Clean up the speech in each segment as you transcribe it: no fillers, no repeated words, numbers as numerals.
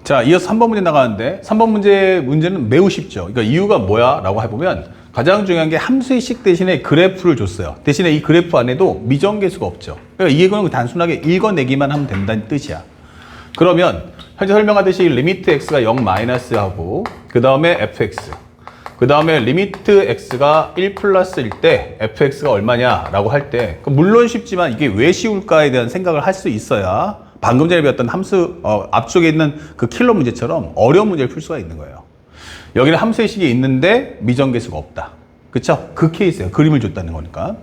자, 이어서 3번 문제 나가는데 3번 문제는 매우 쉽죠. 그러니까 이유가 뭐야? 라고 해보면 가장 중요한 게 함수의 식 대신에 그래프를 줬어요. 대신에 이 그래프 안에도 미정계수가 없죠. 그러니까 이 예고는 단순하게 읽어내기만 하면 된다는 뜻이야. 그러면 현재 설명하듯이 리미트 x가 0 마이너스 하고 그 다음에 fx 그 다음에 리미트 x가 1 플러스일 때 fx가 얼마냐 라고 할 때 물론 쉽지만 이게 왜 쉬울까에 대한 생각을 할 수 있어야 방금 전에 배웠던 함수 앞쪽에 있는 그 킬러 문제처럼 어려운 문제를 풀 수가 있는 거예요. 여기는 함수의 식이 있는데 미정계수가 없다. 그쵸? 그 케이스예요. 그림을 줬다는 거니까.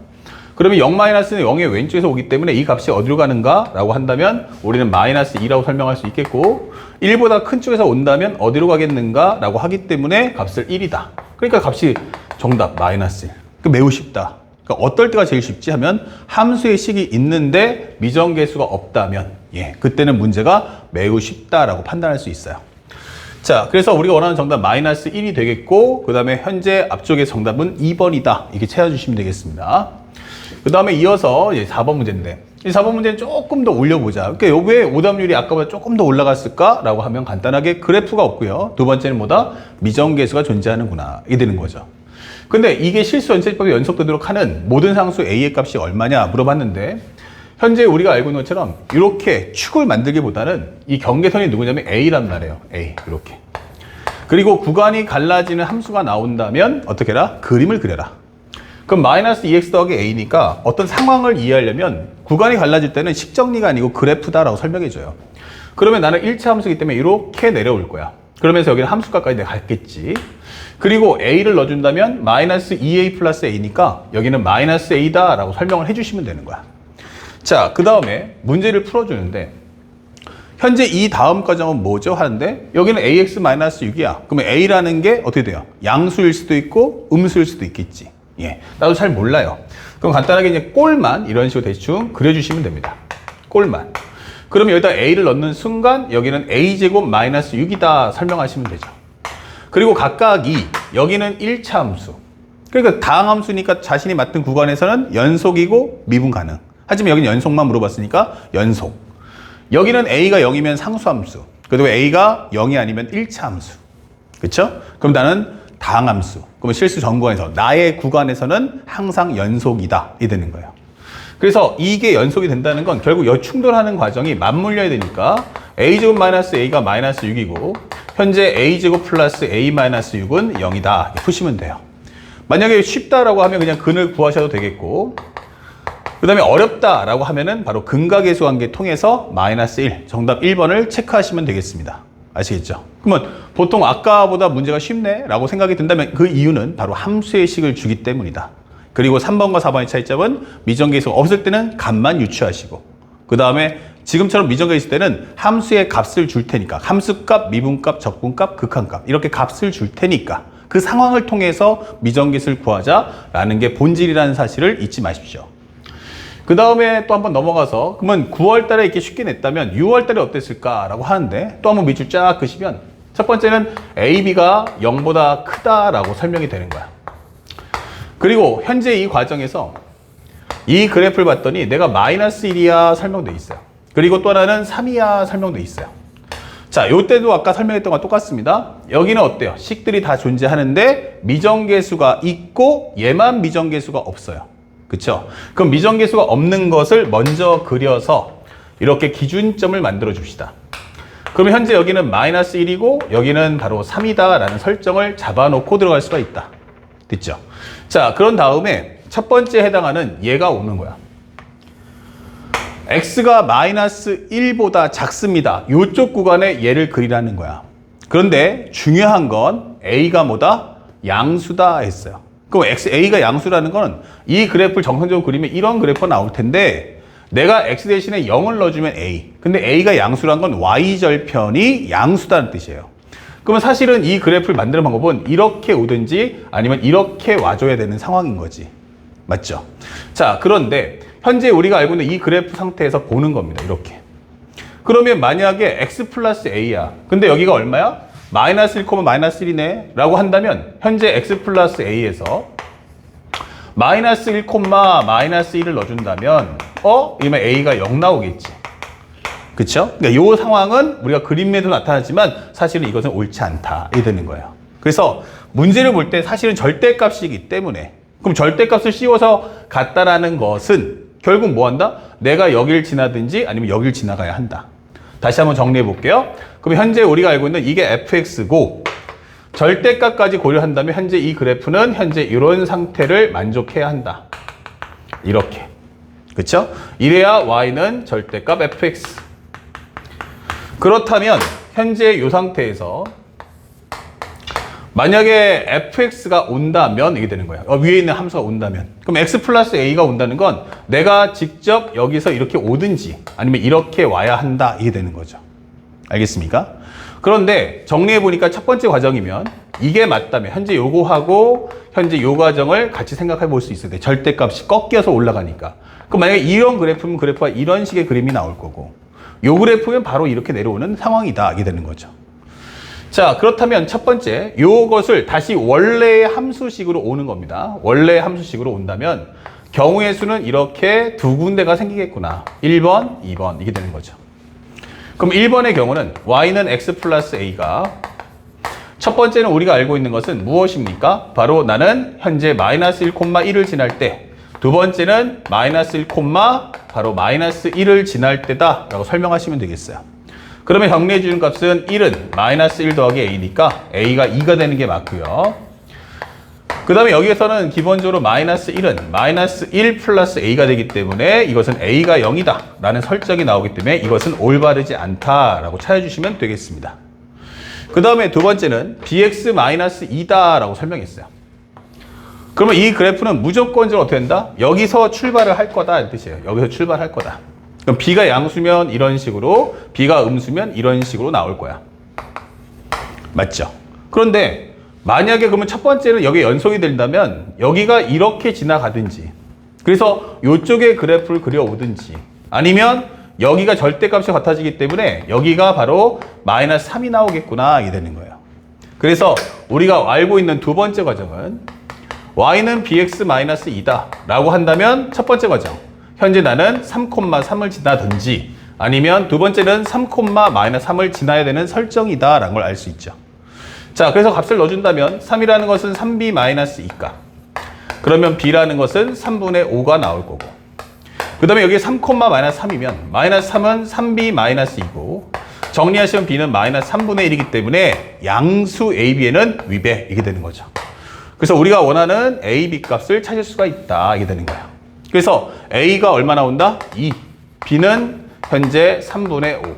그러면 0-는 0의 왼쪽에서 오기 때문에 이 값이 어디로 가는가? 라고 한다면 우리는 마이너스 2라고 설명할 수 있겠고 1보다 큰 쪽에서 온다면 어디로 가겠는가? 라고 하기 때문에 값을 1이다. 그러니까 값이 정답 마이너스 1. 그러니까 매우 쉽다. 그러니까 어떨 때가 제일 쉽지 하면 함수의 식이 있는데 미정계수가 없다면 그때는 문제가 매우 쉽다라고 판단할 수 있어요. 자, 그래서 우리가 원하는 정답 마이너스 1이 되겠고 그 다음에 현재 앞쪽의 정답은 2번이다. 이렇게 채워주시면 되겠습니다. 그 다음에 이어서 4번 문제인데 이 4번 문제는 조금 더 올려보자. 그러니까 왜 오답률이 아까보다 조금 더 올라갔을까? 라고 하면 간단하게 그래프가 없고요. 두 번째는 뭐다? 미정계수가 존재하는구나. 이게 되는 거죠. 근데 이게 실수 연산법에 연속되도록 하는 모든 상수 a의 값이 얼마냐 물어봤는데 현재 우리가 알고 있는 것처럼 이렇게 축을 만들기보다는 이 경계선이 누구냐면 a란 말이에요. a 이렇게. 그리고 구간이 갈라지는 함수가 나온다면 어떻게 해라? 그림을 그려라. 그럼 마이너스 2x 더하기 a니까 어떤 상황을 이해하려면 구간이 갈라질 때는 식정리가 아니고 그래프다라고 설명해줘요. 그러면 나는 1차 함수이기 때문에 이렇게 내려올 거야. 그러면서 여기는 함수값까지 내가 갔겠지. 그리고 a를 넣어준다면 마이너스 2a 플러스 a니까 여기는 마이너스 a다 라고 설명을 해주시면 되는 거야. 자, 그 다음에 문제를 풀어주는데 현재 이 다음 과정은 뭐죠? 하는데 여기는 ax-6이야. 그러면 a라는 게 어떻게 돼요? 양수일 수도 있고 음수일 수도 있겠지. 나도 잘 몰라요. 그럼 간단하게 이제 꼴만 이런 식으로 대충 그려주시면 됩니다. 꼴만. 그러면 여기다 a를 넣는 순간 여기는 a제곱 마이너스 6이다 설명하시면 되죠. 그리고 각각이 여기는 1차 함수. 그러니까 다항 함수니까 자신이 맡은 구간에서는 연속이고 미분 가능. 하지만 여기는 연속만 물어봤으니까 연속. 여기는 a가 0이면 상수함수. 그리고 a가 0이 아니면 1차 함수. 그렇죠? 그럼 나는 다항함수. 그러면 실수 전 구간에서 나의 구간에서는 항상 연속이다. 이 되는 거예요. 그래서 이게 연속이 된다는 건 결국 여충돌하는 과정이 맞물려야 되니까 a제곱 마이너스 a가 마이너스 6이고 현재 a제곱 플러스 a 마이너스 6은 0이다. 푸시면 돼요. 만약에 쉽다라고 하면 그냥 근을 구하셔도 되겠고 그 다음에 어렵다라고 하면은 바로 근각계수 관계 통해서 마이너스 1, 정답 1번을 체크하시면 되겠습니다. 아시겠죠? 그러면 보통 아까보다 문제가 쉽네 라고 생각이 든다면 그 이유는 바로 함수의 식을 주기 때문이다. 그리고 3번과 4번의 차이점은 미정계수가 없을 때는 값만 유추하시고 그 다음에 지금처럼 미정계수 있을 때는 함수의 값을 줄 테니까 함수값, 미분값, 적분값, 극한값 이렇게 값을 줄 테니까 그 상황을 통해서 미정계수를 구하자라는 게 본질이라는 사실을 잊지 마십시오. 그 다음에 또 한번 넘어가서 그러면 9월 달에 이렇게 쉽게 냈다면 6월 달에 어땠을까라고 하는데 또 한번 밑줄 쫙 그시면 첫 번째는 AB가 0보다 크다라고 설명이 되는 거야. 그리고 현재 이 과정에서 이 그래프를 봤더니 내가 마이너스 1이야 설명돼 있어요. 그리고 또 하나는 3이야 설명돼 있어요. 자, 요때도 아까 설명했던 거와 똑같습니다. 여기는 어때요? 식들이 다 존재하는데 미정계수가 있고 얘만 미정계수가 없어요. 그쵸? 그럼 미정계수가 없는 것을 먼저 그려서 이렇게 기준점을 만들어 줍시다. 그러면 현재 여기는 마이너스 1이고 여기는 바로 3이다 라는 설정을 잡아놓고 들어갈 수가 있다. 됐죠? 자, 그런 다음에 첫 번째 해당하는 얘가 오는 거야. x가 마이너스 1보다 작습니다. 이쪽 구간에 얘를 그리라는 거야. 그런데 중요한 건 a가 뭐다? 양수다 했어요. 그럼 a가 양수라는 건 이 그래프를 정상적으로 그리면 이런 그래프가 나올 텐데 내가 x 대신에 0을 넣어주면 a. 근데 a가 양수라는 건 y절편이 양수다는 뜻이에요. 그러면 사실은 이 그래프를 만드는 방법은 이렇게 오든지 아니면 이렇게 와줘야 되는 상황인 거지. 맞죠? 자, 그런데 현재 우리가 알고 있는 이 그래프 상태에서 보는 겁니다. 이렇게. 그러면 만약에 x 플러스 a야. 근데 여기가 얼마야? 마이너스 1, 마이너스 1이네 라고 한다면 현재 x 플러스 a에서 마이너스 1, 마이너스 1을 넣어준다면 이러면 a가 0 나오겠지. 그쵸? 그러니까 요 상황은 우리가 그림에도 나타나지만 사실은 이것은 옳지 않다. 이게 되는 거예요. 그래서 문제를 볼 때 사실은 절대값이기 때문에 그럼 절대값을 씌워서 같다라는 것은 결국 뭐 한다? 내가 여길 지나든지 아니면 여길 지나가야 한다. 다시 한번 정리해 볼게요. 그럼 현재 우리가 알고 있는 이게 fx고 절대값까지 고려한다면 현재 이 그래프는 현재 이런 상태를 만족해야 한다. 이렇게. 그쵸? 이래야 y는 절대값 fx. 그렇다면 현재 이 상태에서 만약에 fx가 온다면 이게 되는 거예요. 위에 있는 함수가 온다면. 그럼 x 플러스 a가 온다는 건 내가 직접 여기서 이렇게 오든지 아니면 이렇게 와야 한다. 이게 되는 거죠. 알겠습니까? 그런데 정리해보니까 첫 번째 과정이면 이게 맞다면 현재 요거하고 현재 요 과정을 같이 생각해 볼 수 있어야 돼. 절대값이 꺾여서 올라가니까. 그럼 만약에 이런 그래프면 그래프가 이런 식의 그림이 나올 거고 요 그래프면 바로 이렇게 내려오는 상황이다. 이게 되는 거죠. 자, 그렇다면 첫 번째 요것을 다시 원래의 함수식으로 오는 겁니다. 원래의 함수식으로 온다면 경우의 수는 이렇게 두 군데가 생기겠구나. 1번, 2번 이게 되는 거죠. 그럼 1번의 경우는 y는 x 플러스 a가 첫 번째는 우리가 알고 있는 것은 무엇입니까? 바로 나는 현재 마이너스 1,1을 지날 때 두 번째는 마이너스 1, 바로 마이너스 1을 지날 때다 라고 설명하시면 되겠어요. 그러면 정리해 주는 값은 1은 마이너스 1 더하기 a니까 a가 2가 되는 게 맞고요. 그 다음에 여기에서는 기본적으로 마이너스 1은 마이너스 1 플러스 a가 되기 때문에 이것은 a가 0이다 라는 설정이 나오기 때문에 이것은 올바르지 않다 라고 찾아주시면 되겠습니다. 그 다음에 두 번째는 bx 마이너스 2다 라고 설명했어요. 그러면 이 그래프는 무조건적으로 어떻게 된다? 여기서 출발을 할 거다 이런 뜻이에요. 여기서 출발할 거다. 그럼 b가 양수면 이런 식으로 b가 음수면 이런 식으로 나올 거야. 맞죠? 그런데 만약에 그러면 첫 번째는 여기 연속이 된다면 여기가 이렇게 지나가든지 그래서 이쪽에 그래프를 그려오든지 아니면 여기가 절대값이 같아지기 때문에 여기가 바로 마이너스 3이 나오겠구나 이게 되는 거예요. 그래서 우리가 알고 있는 두 번째 과정은 y는 bx-2다 라고 한다면 첫 번째 과정 현재 나는 3,3을 지나든지 아니면 두 번째는 3,-3을 지나야 되는 설정이다 라는 걸 알 수 있죠. 자, 그래서 값을 넣어준다면 3이라는 것은 3b-2가 그러면 b라는 것은 3분의 5가 나올 거고 그 다음에 여기 3,-3이면 마이너스 3은 3b-2고 정리하시면 b는 마이너스 3분의 1이기 때문에 양수 ab에는 위배 이게 되는 거죠. 그래서 우리가 원하는 a, b 값을 찾을 수가 있다 이게 되는 거예요. 그래서 a가 얼마 나온다? 2. b는 현재 3분의 5.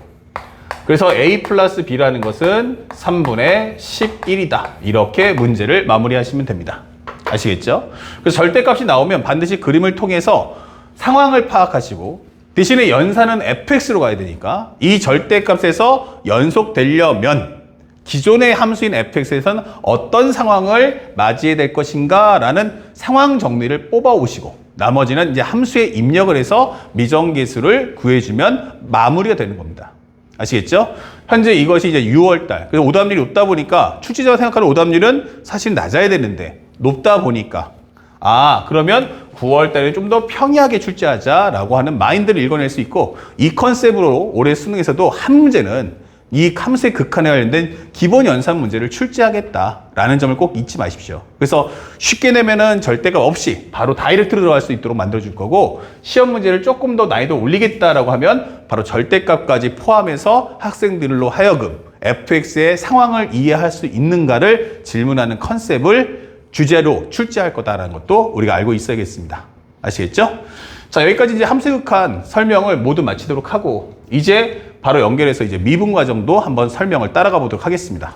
그래서 a 플러스 b라는 것은 3분의 11이다. 이렇게 문제를 마무리하시면 됩니다. 아시겠죠? 그래서 절대값이 나오면 반드시 그림을 통해서 상황을 파악하시고 대신에 연산은 fx로 가야 되니까 이 절대값에서 연속되려면 기존의 함수인 fx에서는 어떤 상황을 맞이해야 될 것인가 라는 상황 정리를 뽑아 오시고 나머지는 이제 함수에 입력을 해서 미정계수를 구해주면 마무리가 되는 겁니다. 아시겠죠? 현재 이것이 이제 6월달. 그래서 오답률이 높다 보니까 출제자가 생각하는 오답률은 사실 낮아야 되는데 높다 보니까 그러면 9월달에 좀 더 평이하게 출제하자라고 하는 마인드를 읽어낼 수 있고 이 컨셉으로 올해 수능에서도 한 문제는 이 함수의 극한에 관련된 기본 연산 문제를 출제하겠다라는 점을 꼭 잊지 마십시오. 그래서 쉽게 내면은 절대값 없이 바로 다이렉트로 들어갈 수 있도록 만들어줄 거고 시험 문제를 조금 더 난이도 올리겠다라고 하면 바로 절대값까지 포함해서 학생들로 하여금 fx의 상황을 이해할 수 있는가를 질문하는 컨셉을 주제로 출제할 거다라는 것도 우리가 알고 있어야겠습니다. 아시겠죠? 자, 여기까지 이제 함수의 극한 설명을 모두 마치도록 하고 이제 바로 연결해서 이제 미분 과정도 한번 설명을 따라가 보도록 하겠습니다.